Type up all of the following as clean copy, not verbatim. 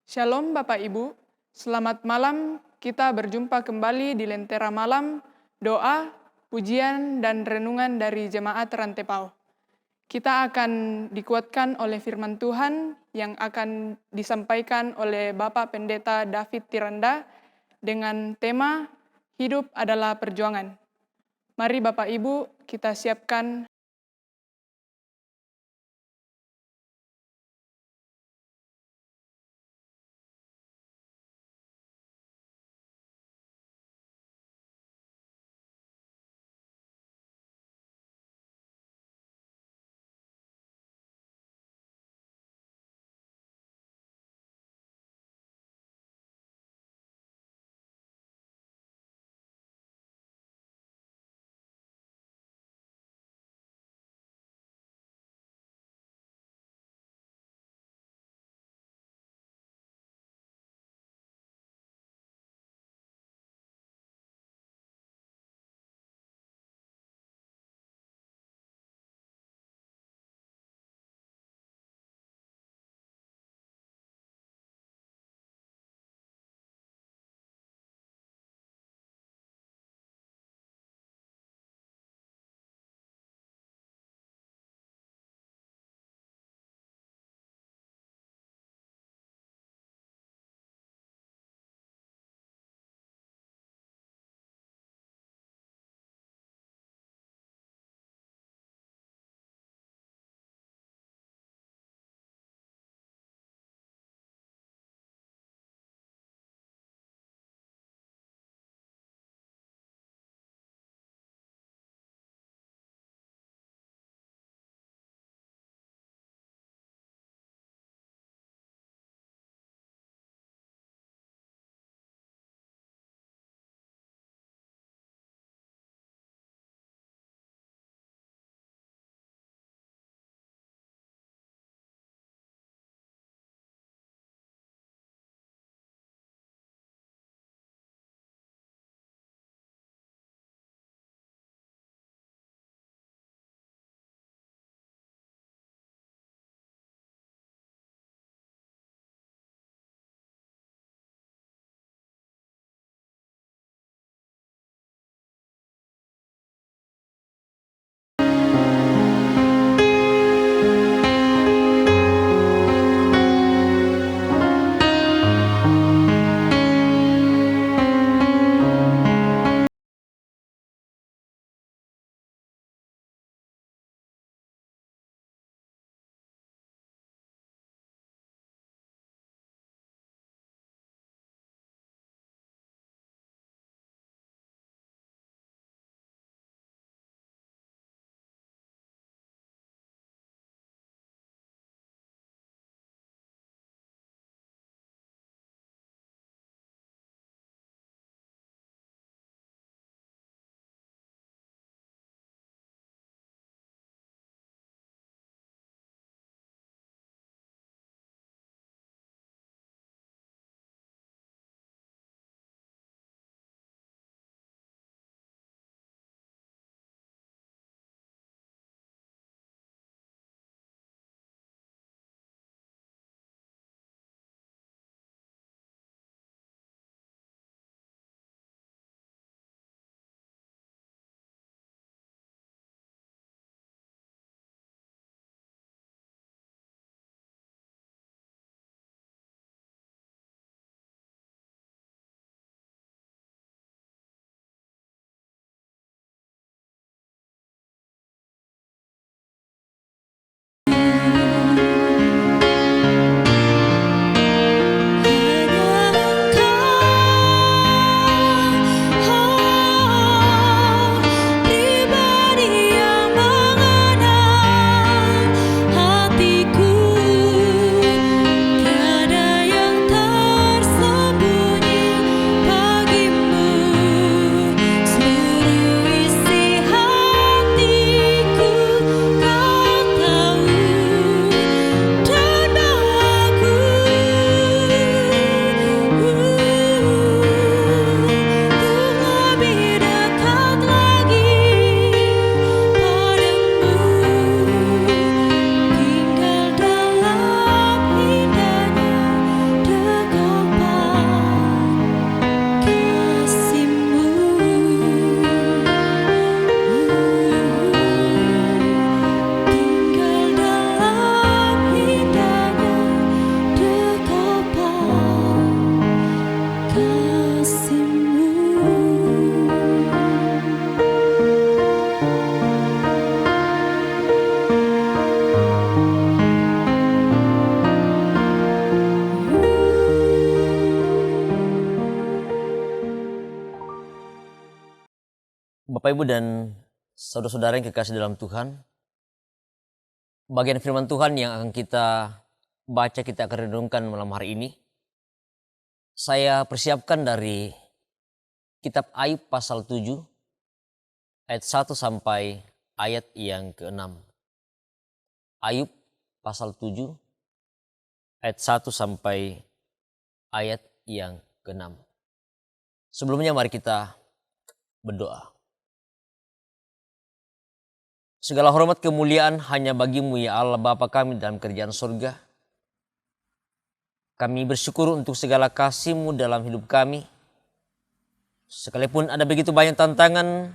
Shalom Bapak Ibu, selamat malam. Kita berjumpa kembali di Lentera Malam, doa, pujian, dan renungan dari Jemaat Rantepao. Kita akan dikuatkan oleh firman Tuhan yang akan disampaikan oleh Bapak Pendeta David Tiranda dengan tema Hidup adalah Perjuangan. Mari Bapak Ibu, kita siapkan Bapak, Ibu, dan saudara-saudara yang kekasih dalam Tuhan, bagian firman Tuhan yang akan kita baca, kita akan renungkan malam hari ini, saya persiapkan dari kitab Ayub pasal 7, ayat 1 sampai ayat yang ke-6. Ayub pasal 7, ayat 1 sampai ayat yang ke-6. Sebelumnya mari kita berdoa. Segala hormat kemuliaan hanya bagi-Mu ya Allah Bapa kami dalam kerajaan surga. Kami bersyukur untuk segala kasih-Mu dalam hidup kami. Sekalipun ada begitu banyak tantangan,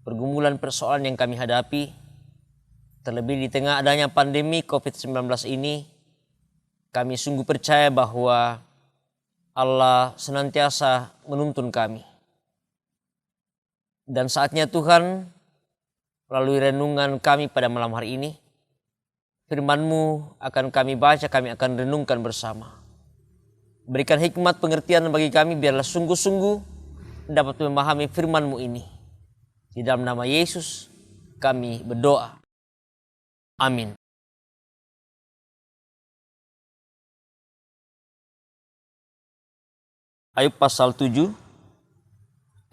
pergumulan, persoalan yang kami hadapi, terlebih di tengah adanya pandemi COVID-19 ini, kami sungguh percaya bahwa Allah senantiasa menuntun kami. Dan saatnya Tuhan, melalui renungan kami pada malam hari ini, firman-Mu akan kami baca, kami akan renungkan bersama. Berikan hikmat pengertian bagi kami, biarlah sungguh-sungguh dapat memahami firman-Mu ini. Di dalam nama Yesus kami berdoa. Amin. Ayub pasal 7,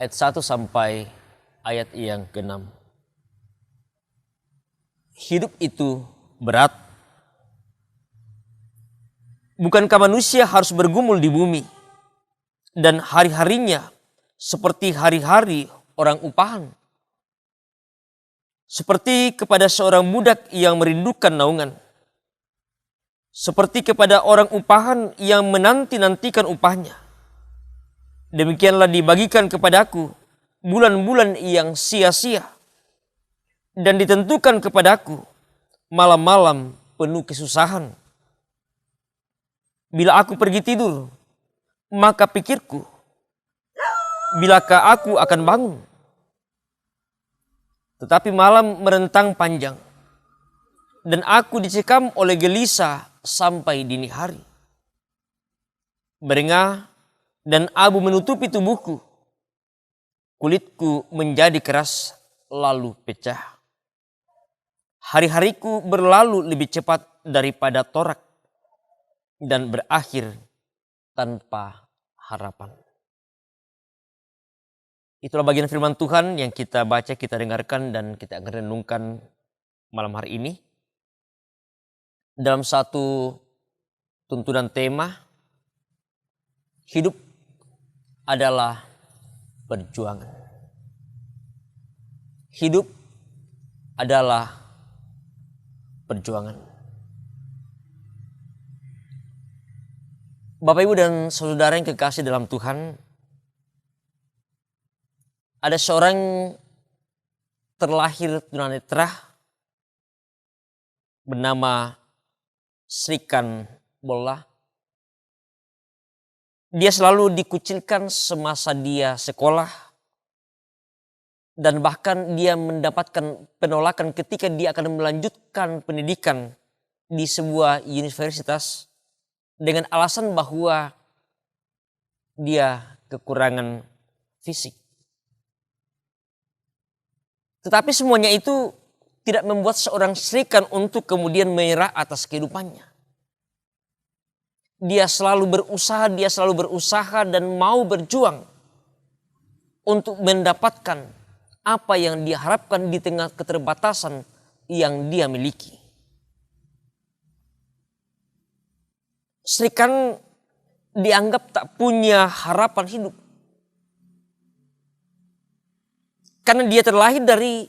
ayat 1 sampai ayat yang ke-6. Hidup itu berat. Bukankah manusia harus bergumul di bumi dan hari-harinya seperti hari-hari orang upahan? Seperti kepada seorang budak yang merindukan naungan. Seperti kepada orang upahan yang menanti-nantikan upahnya. Demikianlah dibagikan kepadaku bulan-bulan yang sia-sia. Dan ditentukan kepadaku malam-malam penuh kesusahan. Bila aku pergi tidur, maka pikirku, bilakah aku akan bangun? Tetapi malam merentang panjang, dan aku dicekam oleh gelisah sampai dini hari. Berengah dan abu menutupi tubuhku, kulitku menjadi keras lalu pecah. Hari-hariku berlalu lebih cepat daripada torak dan berakhir tanpa harapan. Itulah bagian firman Tuhan yang kita baca, kita dengarkan, dan kita akan renungkan malam hari ini. Dalam satu tuntunan tema, hidup adalah perjuangan. Hidup adalah perjuangan. Bapak, Ibu, dan saudara yang kekasih dalam Tuhan, ada seorang terlahir tunanetra bernama Srikan Bolla. Dia selalu dikucilkan semasa dia sekolah, dan bahkan dia mendapatkan penolakan ketika dia akan melanjutkan pendidikan di sebuah universitas dengan alasan bahwa dia kekurangan fisik. Tetapi semuanya itu tidak membuat seorang Srikan untuk kemudian menyerah atas kehidupannya. Dia selalu berusaha dan mau berjuang untuk mendapatkan apa yang dia harapkan di tengah keterbatasan yang dia miliki. Srikan dianggap tak punya harapan hidup. Karena dia terlahir dari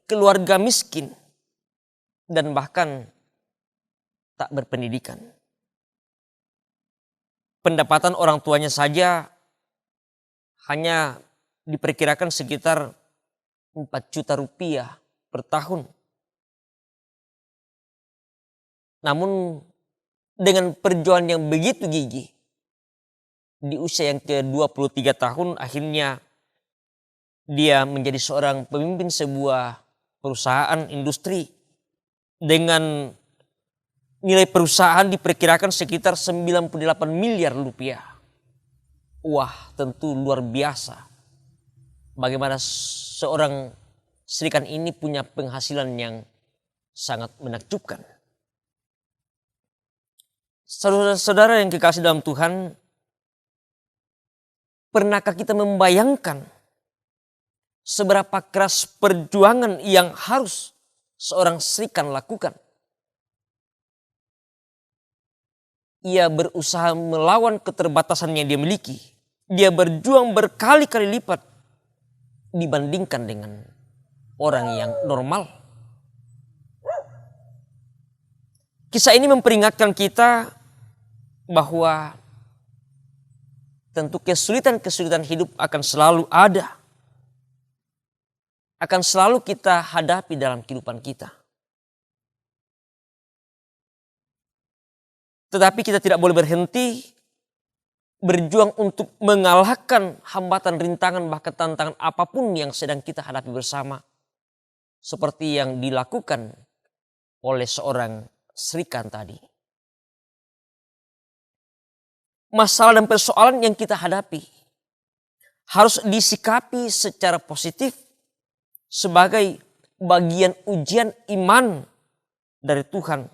keluarga miskin dan bahkan tak berpendidikan. Pendapatan orang tuanya saja hanya diperkirakan sekitar 4 juta rupiah per tahun. Namun dengan perjuangan yang begitu gigih, di usia yang ke-23 tahun akhirnya dia menjadi seorang pemimpin sebuah perusahaan industri dengan nilai perusahaan diperkirakan sekitar 98 miliar rupiah. Wah, tentu luar biasa bagaimana seorang Sri Kandi ini punya penghasilan yang sangat menakjubkan. Saudara-saudara yang kekasih dalam Tuhan, pernahkah kita membayangkan seberapa keras perjuangan yang harus seorang Sri Kandi lakukan? Ia berusaha melawan keterbatasan yang dia miliki. Dia berjuang berkali-kali lipat dibandingkan dengan orang yang normal. Kisah ini memperingatkan kita bahwa tentu kesulitan-kesulitan hidup akan selalu ada. Akan selalu kita hadapi dalam kehidupan kita. Tetapi kita tidak boleh berhenti berjuang untuk mengalahkan hambatan, rintangan, bahkan tantangan apapun yang sedang kita hadapi bersama. Seperti yang dilakukan oleh seorang Sri Kandi tadi. Masalah dan persoalan yang kita hadapi harus disikapi secara positif sebagai bagian ujian iman dari Tuhan.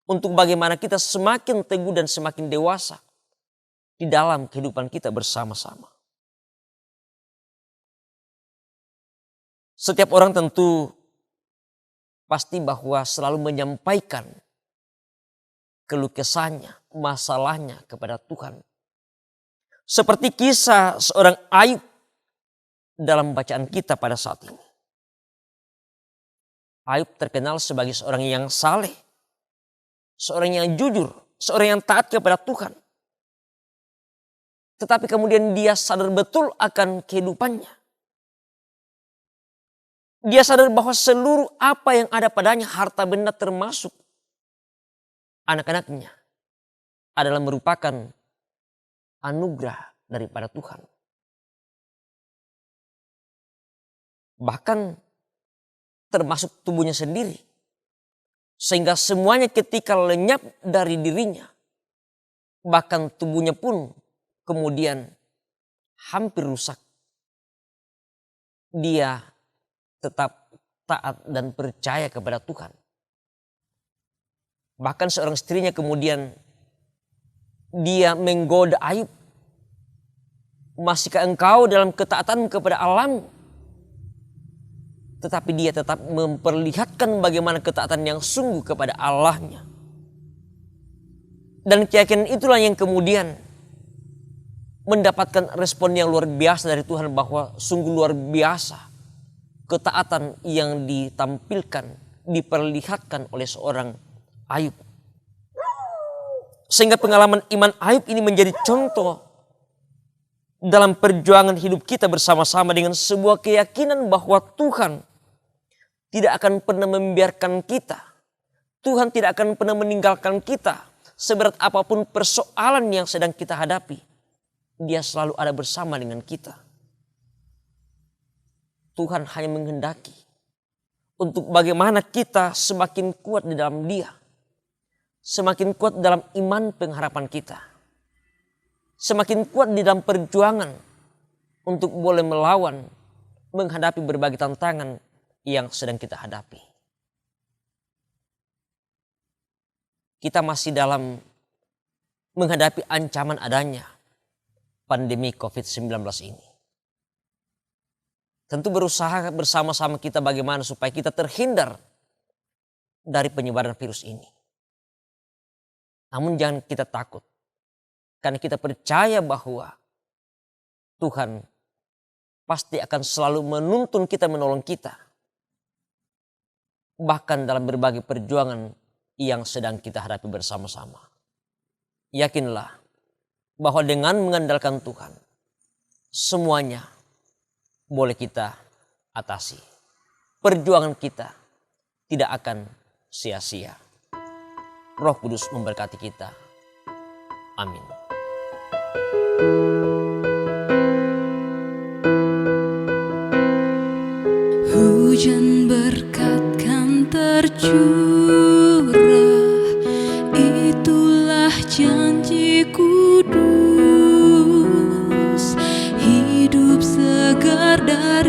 Untuk bagaimana kita semakin teguh dan semakin dewasa di dalam kehidupan kita bersama-sama. Setiap orang tentu pasti bahwa selalu menyampaikan keluh kesahnya, masalahnya kepada Tuhan. Seperti kisah seorang Ayub dalam bacaan kita pada saat ini. Ayub terkenal sebagai seorang yang saleh, seorang yang jujur, seorang yang taat kepada Tuhan. Tetapi kemudian dia sadar betul akan kehidupannya. Dia sadar bahwa seluruh apa yang ada padanya, harta benda termasuk anak-anaknya, adalah merupakan anugerah daripada Tuhan. Bahkan termasuk tubuhnya sendiri. Sehingga semuanya ketika lenyap dari dirinya, bahkan tubuhnya pun kemudian hampir rusak. Dia tetap taat dan percaya kepada Tuhan. Bahkan seorang istrinya kemudian dia menggoda Ayub. Masihkah engkau dalam ketaatan kepada Allah? Tetapi dia tetap memperlihatkan bagaimana ketaatan yang sungguh kepada Allahnya. Dan keyakinan itulah yang kemudian mendapatkan respon yang luar biasa dari Tuhan, bahwa sungguh luar biasa ketaatan yang ditampilkan, diperlihatkan oleh seorang Ayub. Sehingga pengalaman iman Ayub ini menjadi contoh dalam perjuangan hidup kita bersama-sama dengan sebuah keyakinan bahwa Tuhan tidak akan pernah membiarkan kita. Tuhan tidak akan pernah meninggalkan kita. Seberat apapun persoalan yang sedang kita hadapi, Dia selalu ada bersama dengan kita. Tuhan hanya menghendaki untuk bagaimana kita semakin kuat di dalam Dia. Semakin kuat dalam iman pengharapan kita. Semakin kuat di dalam perjuangan untuk boleh melawan, menghadapi berbagai tantangan yang sedang kita hadapi. Kita masih dalam menghadapi ancaman adanya pandemi COVID-19 ini. Tentu berusaha bersama-sama kita bagaimana supaya kita terhindar dari penyebaran virus ini. Namun jangan kita takut. Karena kita percaya bahwa Tuhan pasti akan selalu menuntun kita, menolong kita. Bahkan dalam berbagai perjuangan yang sedang kita hadapi bersama-sama. Yakinlah bahwa dengan mengandalkan Tuhan, semuanya boleh kita atasi. Perjuangan kita tidak akan sia-sia. Roh Kudus memberkati kita. Amin. Hujan berkat kan tercurah, itulah janji kudus, hidup segar dari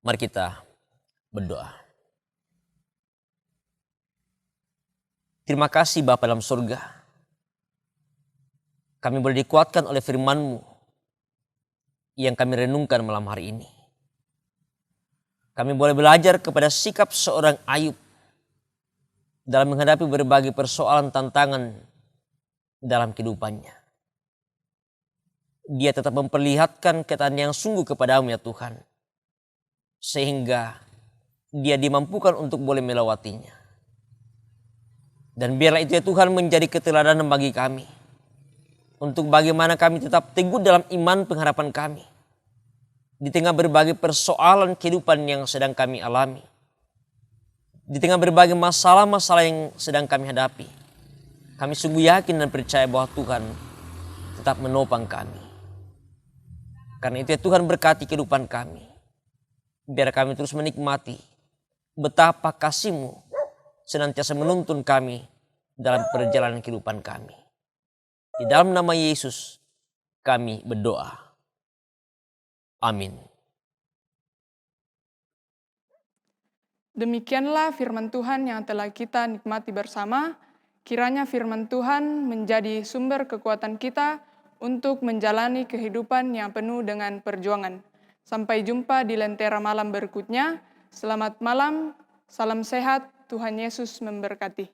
Mari kita berdoa. Terima kasih Bapa dalam surga. Kami boleh dikuatkan oleh firman-Mu yang kami renungkan malam hari ini. Kami boleh belajar kepada sikap seorang Ayub dalam menghadapi berbagai persoalan tantangan dalam kehidupannya. Dia tetap memperlihatkan ketaatan yang sungguh kepadamu ya Tuhan. Sehingga dia dimampukan untuk boleh melewatinya. Dan biarlah itu ya Tuhan menjadi keteladanan bagi kami. Untuk bagaimana kami tetap teguh dalam iman pengharapan kami. Di tengah berbagai persoalan kehidupan yang sedang kami alami. Di tengah berbagai masalah-masalah yang sedang kami hadapi. Kami sungguh yakin dan percaya bahwa Tuhan tetap menopang kami. Karena itu ya Tuhan berkati kehidupan kami. Biar kami terus menikmati betapa kasih-Mu senantiasa menuntun kami dalam perjalanan kehidupan kami. Di dalam nama Yesus kami berdoa. Amin. Demikianlah firman Tuhan yang telah kita nikmati bersama. Kiranya firman Tuhan menjadi sumber kekuatan kita untuk menjalani kehidupan yang penuh dengan perjuangan. Sampai jumpa di Lentera Malam berikutnya. Selamat malam, salam sehat, Tuhan Yesus memberkati.